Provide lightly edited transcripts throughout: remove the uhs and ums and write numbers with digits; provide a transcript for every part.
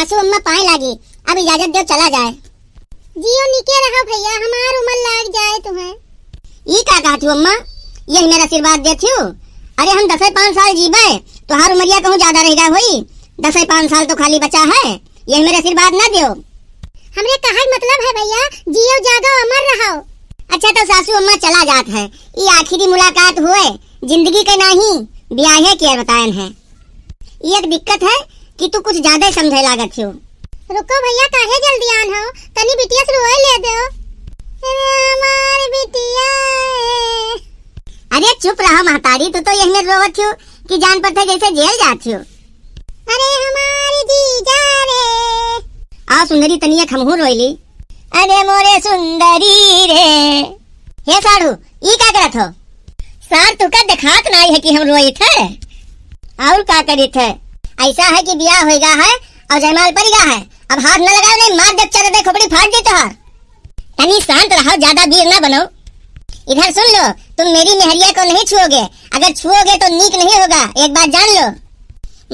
सासू अम्मा पाए लागी, अब इजाजत दो चला जाए। जियो निके रहो भैया, हमार उम्र लाग जाए तुम्हें। ई का कहती अम्मा, यही मेरा आशीर्वाद देती हो। अरे हम 10-5 साल जीवे तो हर उमरिया कहूँ ज्यादा रहेगा हुई, 10-5 साल तो खाली बचा है, यही मेरा आशीर्वाद ना दियो। हमरे कहा मतलब है भैया, जियो जागो अमर रहो। अच्छा तो सासू अम्मा चला जात है, ये आखिरी मुलाकात हुए, जिंदगी के नहीं ब्याहे के बतायन है। एक दिक्कत है कि तू कुछ ज्यादा समझे लागत हो। रुको भैया, काहे जल्दी आन हो, तनी बिटिया से रोए ले दो। अरे हमारी बिटिया। अरे चुप रहो महतारी, तू तो यही रोवत हो कि जान पर थे जैसे जेल जाती हो। अरे हमारी जीजा रे। आ सुंदरी तनिया खमहू रोइली। अरे मोरे सुंदरी रे। हे साड़ू, ई का करत हो? सार तुका दिखात नहीं है कि हम रोई थे और का करी थे। ऐसा है कि ब्याह होगा है और जयमाल पड़ गया है, अब हाथ न लगाओ नहीं मार जब चल दे खोपड़ी फाड़ दी तो। तनी शांत रहो, ज्यादा वीर ना बनो। इधर सुन लो, तुम मेरी मेहरिया को नहीं छुओगे, अगर छुओगे तो नीक नहीं होगा, एक बात जान लो।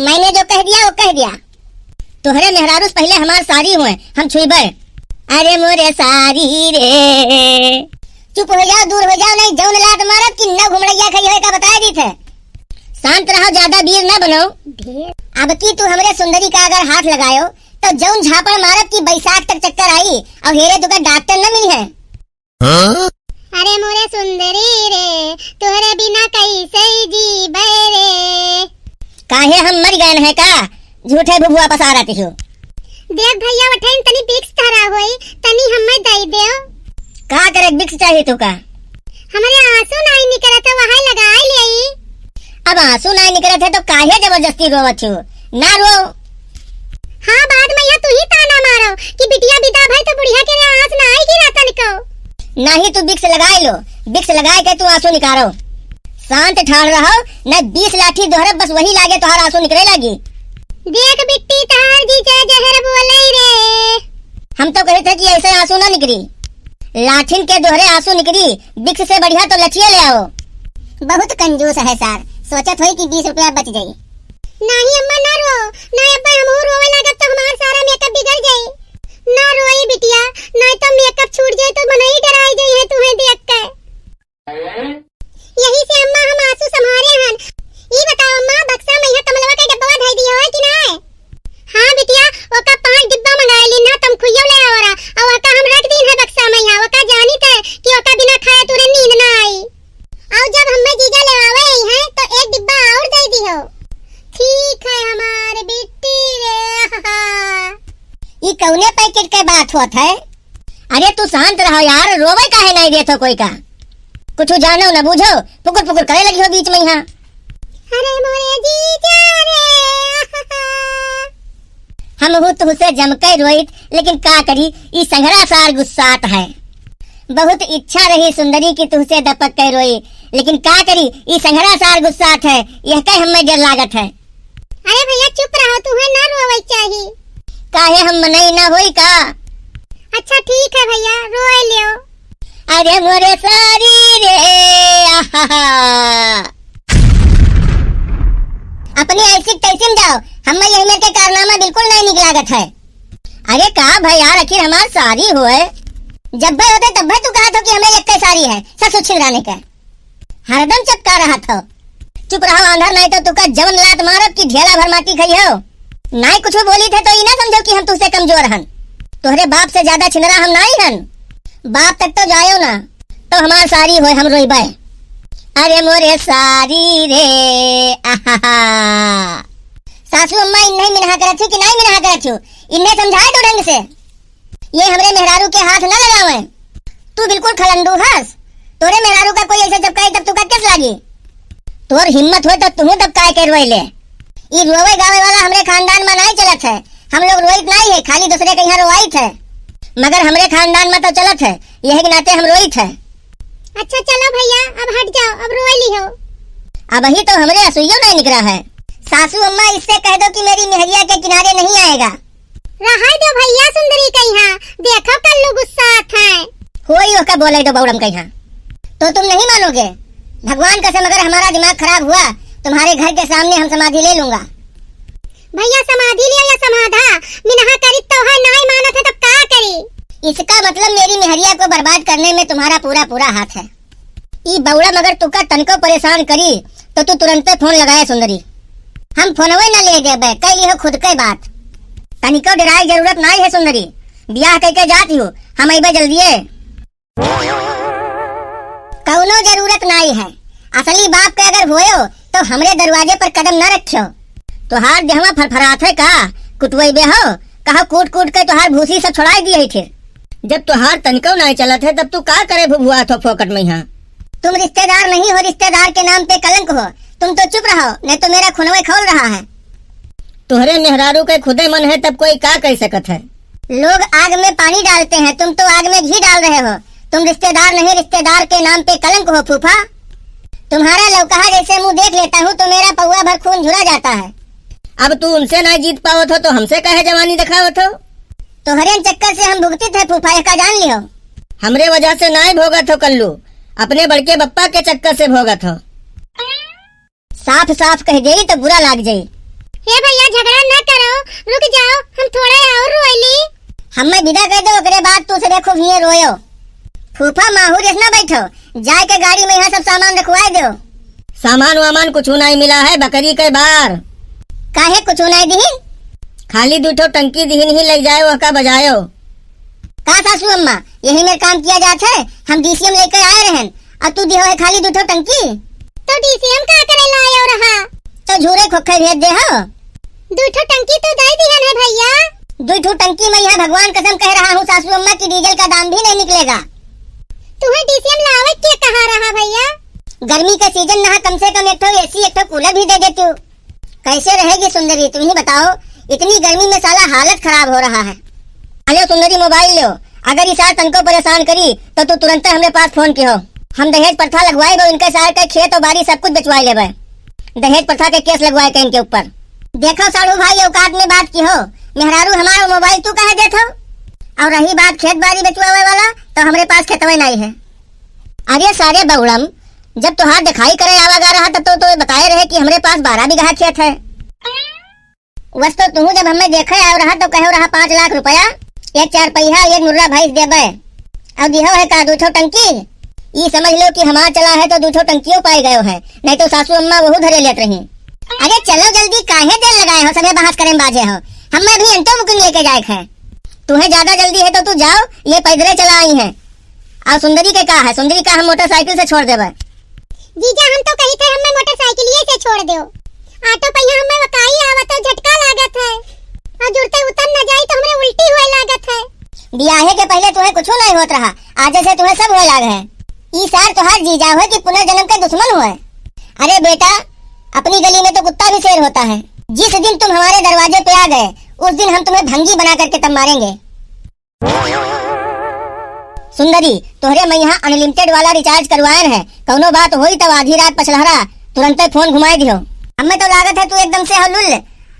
मैंने जो कह दिया वो कह दिया। तुहरे मेहरारूस पहले हमार सारी हुए, हम छुईबर। अरे मोरे सारी रे। चुप हो जाओ, दूर हो जाओ, नहीं जौन लात मारत कि न घुमड़ैया खई है का बता दी थे। शांत रहो, ज्यादा वीर न बनो। अब की तू हमरे सुंदरी का अगर हाथ लगायो तो जौन झापड़ मारत की बैसाख तक चक्कर आई और हेरे तुका डॉक्टर न मिली है। अरे मोरे सुंदरी रे, तुहरे बिना कैसे जीबे रे। काहे हम मर गए हैं का, झूठे बुबुआ पसा रहती हो। देख भैया वठैन तनी बिक्स धरा होई, तनी हमें दई देओ। का करे बिक्स चाहिए तुका? हमारे आंसू नहीं निकलत है, वहां लगाई लेई। अब आंसू नहीं निकलत है तो काहे जबरदस्ती रोवत हो? ना रो। हाँ बाद में तू ही ताना मारो कि बिटिया बिदा भाई तो बुढ़िया के आंस ना आई गिरा तनिको। नहीं तू बिक्स लगाई लो, बिक्स लगाए के तू आंसू निकालो। शांत ठाड़ रहो, न 20 लाठी दोहरब बस वही लागे तोहार आंसू निकले लगी। देख बिट्टी तार जीजा जहर बोले रे। हम तो कहे थे कि ऐसे आंसू ना निकली, लाठिन के दोहरे आंसू निकली, बिक्स से बढ़िया तो लचिया ले आओ। बहुत कंजूस है सार, सोचत होई कि 20 रुपया बच जाई। नहीं अम्मा ना रो, ना अब्बा हम रोवे लागत तो हमार सारा मेकअप बिगड़ जाई। ना रोई बिटिया, नहीं तो मेकअप छूट जाए तो मनई डराई जाई है तुम्हें देख के। यही से अम्मा हम आंसू संभारे हन। ई बताओ अम्मा, बक्सा में यह कमलवा का डब्बा धई दियो है कि ना? हां बिटिया, ओका 5 डिब्बा मंगाए ली ना, तुम खुइयो ले आवरा और ओका हम रख दीन है बक्सा में। यहाँ ओका जानी थे कि ओका बिना खाए तुरे नींद ना आई। और जब हमें जीजा ले आवे हैं तो 1 डिब्बा और दे दियो। ठीक है हमारे बिट्टी रे। ये कौने पैकेट के बात होत है? अरे तू शांत रहो यार, रोवे काहे नहीं देतो कोई का। कुछ जानो न बूझो, पुकुर पुकुर करे लगी हो बीच में यहाँ। अरे मोरे जीजा रे। हम हो तो उसे जमके रोइत, लेकिन का करी, ई संघरा सार गुस्सात है। बहुत इच्छा रही सुंदरी की तुझसे दपक के रोई, लेकिन का करी, ई संघरा सार गुस्सात है, यह कह हमें डर लागत है। अरे भैया चुप रहो, तुम्हें ना रोवे चाहिए। काहे हम मनई ना होई का? अच्छा ठीक है भैया, रोए लियो। अरे मोरे सारी रे। अपनी ऐसी तैसीम जाओ, हमें यही मेरे के कारनामा बिल्कुल नहीं निक लागत है। अरे का भाई यार, आखिर हमार सारी हुए, जब भाई होते तब भाई तू कहा था कि हमें एक सारी है, ससुर छिलराने का हरदम चपका रहा था। चुप रहो आंधर, नहीं तो तुका जवन लात मारत की ढेला भर माटी खई हो। नहीं कुछ बोली थे तो ये ना समझो कि हम तुझसे कमजोर हन। तोहरे बाप से ज्यादा छिनरा हम नहीं हन। बाप तक तो जायो ना, तो हमार सारी होए हम रोइबे। अरे मोरे सारी रे। सासू अम्मा इन्हें मिनहा करत कि नहीं मिनहा करत हो, इन्हें समझाए तो ढंग से। ये हमरे मेहरारू के हाथ न लगावे। तू बिल्कुल खलंडू हस, तोरे मेहरारू का कोई ऐसा चपकाई तब तुका किस लागी? तोर हिम्मत हो तो तू दबकाए के रोए ले। ई रोवे गावे वाला हमरे खानदान में नहीं चलत है, हम लोग रोइत नहीं है, खाली दूसरे के यहाँ रोवाइत है, मगर हमरे खानदान में तो चलत है, यही के नाते हम रोइत है। अच्छा चलो भैया अब हट जाओ, अब रोए ली हो। अब ही तो हमरे असुइयो नहीं निकला है। सासू अम्मा इससे कह दो कि मेरी मेहरिया के किनारे नहीं आएगा। रहा दो भैया सुंदरी के यहाँ, देखो कल्लू गुस्सा है। होई ओका बोले दो बौड़म के यहाँ, तो तुम नहीं मानोगे। भगवान कसम अगर हमारा दिमाग खराब हुआ तुम्हारे घर के सामने हम समाधि ले लूंगा। भैया समाधि लियो या समाधा, मिनहा में तुम्हारा पूरा पूरा हाथ है। ई बौड़ा मगर तुका तनको परेशान करी तो तू तुरंते फोन लगाए सुंदरी। हम फोनवे न ले देबे, कैली हो खुद के बात। तनिको डराई जरूरत नहीं है सुंदरी, ब्याह करके जाती हो, हम अबे जल्दीए। कौनो जरूरत नहीं है, असली बाप के अगर होयो तो हमरे दरवाजे पर कदम न रखियो। तुहार देहवा फरफरात है का कुटवई बे हो, कहा कूट कूट के तुहार भूसी सब छोड़ाई दी है। फिर जब तुहार तनिको नहीं चलत है तब तू का करे भुआ थो फोकट में यहाँ। तुम रिश्तेदार नहीं हो, रिश्तेदार के नाम पे कलंक हो। तुम तो चुप रहो, नहीं तो मेरा खुनवे खोल रहा है। तुहरे मेहरारू के खुदे मन है तब कोई का कह सकत है। लोग आग में पानी डालते हैं, तुम तो आग में घी डाल रहे हो। तुम रिश्तेदार नहीं, रिश्तेदार के नाम पे कलंक हो फूफा। तुम्हारा लौकहा जैसे मुंह देख लेता हूँ तो मेरा पौआ भर खून झुरा जाता है। अब तू उनसे नहीं जीत पावत हो तो हमसे कहे जवानी दिखावत हो। तोहरे चक्कर से हम भुगतित है फूफा, इसका जान लियो। हमरे वजह से नहीं भोगत हो कल्लू, अपने बड़के बप्पा के चक्कर से भोगत हो। साफ साफ कह दे तो बुरा लाग जाये। हे भैया झगड़ा न करो, रुक जाओ, हम थोड़ा और रोइली। हमें विदा कर दो, ओकरे बाद तू से देखो हिये रोयो। फूफा माहूर न बैठो, जाए के गाड़ी में यहाँ सब सामान रखवाए दो। सामान वामान कुछ नहीं मिला है, बकरी के बार काहे कुछ नहीं दिहिन, खाली दूठो टंकी दिहिन ही लग जाए, वह का बजायो। का सासू अम्मा यही मेरे काम किया जात है, हम डीसीएम लेकर आए रहन और तू दिहो है खाली दूठो टंकी। तो डीसीएम का करे लायो रहा, तो झूरे खोखे भेज दे हो। दूठो टंकी तो दे दिहन है भैया। दूठो टंकी में यहाँ भगवान कसम कह रहा हूँ सासू अम्मा की डीजल का दाम भी नहीं निकलेगा। तुम्हें डीसीएम लावे क्या कहा रहा भैया? गर्मी का सीजन नहा, कम से कम एक ठो एसी एक ठो कूलर भी दे देती हूँ। कैसे रहेगी सुंदरी तुम ही बताओ, इतनी गर्मी में साला हालत खराब हो रहा है। अरे सुंदरी मोबाइल लो, अगर इस तनको परेशान करी तो तू तुरंत हमारे पास फोन की हो। हम दहेज प्रथा लगवाए दो, इनके सारे के खेत और बाड़ी सब कुछ बेचवाए ले। दहेज प्रथा के केस लगवाए के इनके ऊपर। देखो साड़ू भाई औकात में बात की हो, मेहरारू हमारा मोबाइल तू कहे देत हो। और रही बात खेत बाड़ी बेचवावे वाला तो हमारे पास खेतवे नहीं है। अरे सारे बउड़म, जब तुहार दिखाई करे आवागा रहा तब तो बताए रहे कि हमारे पास 12 बीघा खेत है। बस तो तू जब हमें देखे आ रहा तो कहो रहा 5 लाख रुपया, एक 4 पहिया एक मुर्रा भैंस देबे। अब दिहो है का दूठो टंकी, ये समझ लो कि हमारा चला है तो दूठो टंकियों पाई गयो है, नहीं तो सासू अम्मा वहू धरे लेत रही। अरे चलो जल्दी, काहे देर लगाए हो, सबे बहस करे बाजे हो। हमें भी अंतो मुकुन लेके जाए है। तुम्हें ज्यादा जल्दी है तो तू जाओ, ये पैदले चला आई है। और सुंदरी के का है, सुंदरी का हम मोटरसाइकिल से छोड़ देबे। जीजा हम तो कही थे हमें मोटरसाइकिल से छोड़ दो, ऑटो पहिया हमें वकाई आवत है, झटका लागत है और जुड़ते उतर न जाई तो हमें उल्टी होए लागत है। बियाहे के पहले तुम्हें कुछ नहीं होत रहा, आज से तुम्हें सब होए लाग है। ई सार तुहार जीजा हुए कि पुनर्जन्म के दुश्मन हुए। अरे बेटा, अपनी गली में तो कुत्ता भी शेर होता है। जिस दिन तुम हमारे दरवाजे पे आ गए उस दिन हम तुम्हें भंगी बना करके तब मारेंगे। सुंदरी तोहरे मैं यहाँ अनलिमिटेड वाला रिचार्ज करवाए है, कौनो बात हुई तब आधी रात पछलहरा तुरंत फोन घुमाए दियो। हमें तो लागत है तू एकदम से हलुल,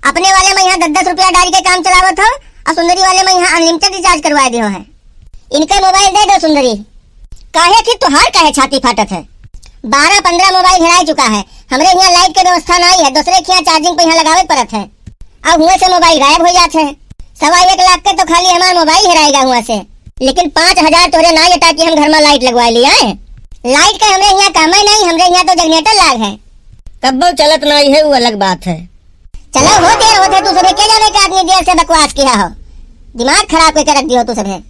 अपने वाले में यहाँ 10-10 रुपया डाल के काम चलावत हो और सुंदरी वाले में यहाँ अनलिमिटेड रिचार्ज करवा दियो है। इनका मोबाइल दे दो सुंदरी। काहे कि तुहार काहे छाती फाटत है, 12-15 मोबाइल हेराई चुका है। हमरे यहाँ लाइट के व्यवस्था नहीं है, दूसरे के यहाँ चार्जिंग पे यहाँ लगावे पड़त है। अब हुए से मोबाइल गायब हो जाते है। 1.25 लाख के तो खाली हमारा मोबाइल हेराएगा हुआ से, लेकिन 5,000 तोरे ना जटा कि हम घर में लाइट लगवा लिया है। लाइट का हमरे यहाँ काम ही नहीं, हमरे यहाँ तो जनरेटर लाग है। कब चलत नहीं है वो अलग बात है। चलो हो देर होते तू सुबह क्या जाने का आदमी देर से बकवास किया हो, दिमाग खराब करके रख दियो तू सुबह।